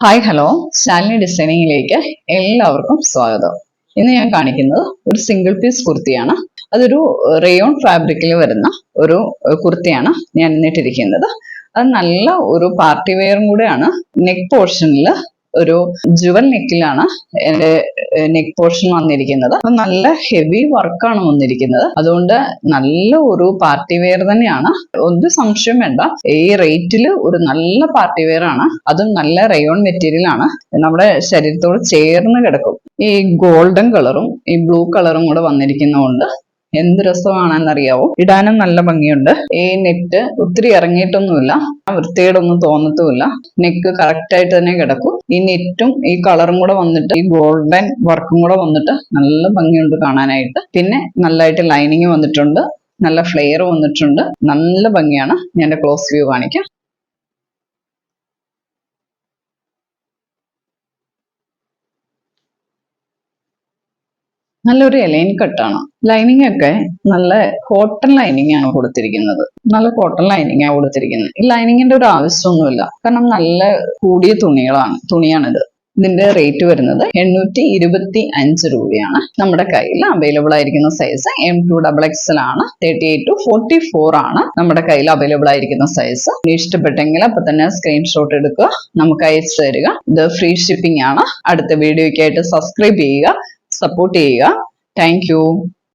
Hi hello, Shalini ഡിസൈനിങ്ങിലേക്ക് എല്ലാവർക്കും സ്വാഗതം. ഇന്ന് ഞാൻ കാണിക്കുന്നത് ഒരു സിംഗിൾ പീസ് കുർത്തിയാണ്. അതൊരു റയോൺ ഫാബ്രിക്കിൽ വരുന്ന ഒരു കുർത്തിയാണ് ഞാൻ ഇന്നിട്ടിരിക്കുന്നത്. അത് നല്ല ഒരു പാർട്ടി വെയറും കൂടെയാണ്. നെക്ക് പോർഷനിൽ ഒരു ജുവൽ നെക്കിലാണ് എൻ്റെ നെക്ക് പോർഷൻ വന്നിരിക്കുന്നത്. നല്ല ഹെവി വർക്കാണ് വന്നിരിക്കുന്നത്. അതുകൊണ്ട് നല്ല ഒരു പാർട്ടി വെയർ തന്നെയാണ്, ഒരു സംശയം വേണ്ട. ഈ റേറ്റിൽ ഒരു നല്ല പാർട്ടി വെയർ ആണ്. അതും നല്ല റയോൺ മെറ്റീരിയൽ ആണ്. നമ്മുടെ ശരീരത്തോട് ചേർന്ന് കിടക്കും. ഈ ഗോൾഡൻ കളറും ഈ ബ്ലൂ കളറും കൂടെ വന്നിരിക്കുന്നതുകൊണ്ട് എന്ത് രസമാണെന്നറിയാവോ, ഇടാനും നല്ല ഭംഗിയുണ്ട്. ഈ നെറ്റ് ഒത്തിരി ഇറങ്ങിയിട്ടൊന്നുമില്ല, വൃത്തികേടൊന്നും തോന്നത്തുമില്ല. നെക്ക് കറക്റ്റ് ആയിട്ട് തന്നെ കിടക്കും. ഈ നെറ്റും ഈ കളറും കൂടെ വന്നിട്ട്, ഈ ഗോൾഡൻ വർക്കും കൂടെ വന്നിട്ട് നല്ല ഭംഗിയുണ്ട് കാണാനായിട്ട്. പിന്നെ നല്ലതായിട്ട് ലൈനിങ് വന്നിട്ടുണ്ട്, നല്ല ഫ്ലെയർ വന്നിട്ടുണ്ട്, നല്ല ഭംഗിയാണ്. ഞാൻ ക്ലോസ് വ്യൂ കാണിക്കാം. നല്ലൊരു എലൈൻ കട്ടാണ്. ലൈനിങ് ഒക്കെ നല്ല കോട്ടൺ ലൈനിങ് ആണ് കൊടുത്തിരിക്കുന്നത്. നല്ല കോട്ടൺ ലൈനിങ് ആണ് കൊടുത്തിരിക്കുന്നത്. ഈ ലൈനിങ്ങിന്റെ ഒരു ആവശ്യമൊന്നുമില്ല, കാരണം നല്ല കൂടിയ തുണിയാണിത്. ഇതിന്റെ റേറ്റ് വരുന്നത് 825 രൂപയാണ്. നമ്മുടെ കയ്യിൽ അവൈലബിൾ ആയിരിക്കുന്ന സൈസ് M2XXL ആണ്. 38 to 44 ആണ് നമ്മുടെ കയ്യിൽ അവൈലബിൾ ആയിരിക്കുന്ന സൈസ്. ഇഷ്ടപ്പെട്ടെങ്കിൽ അപ്പൊ തന്നെ സ്ക്രീൻഷോട്ട് എടുക്കുക, നമുക്ക് അയച്ചു തരിക. ഇത് ഫ്രീ ഷിപ്പിംഗ് ആണ്. അടുത്ത വീഡിയോയ്ക്കായിട്ട് സബ്സ്ക്രൈബ് ചെയ്യുക, സപ്പോർട്ട് ചെയ്യുക. Thank you.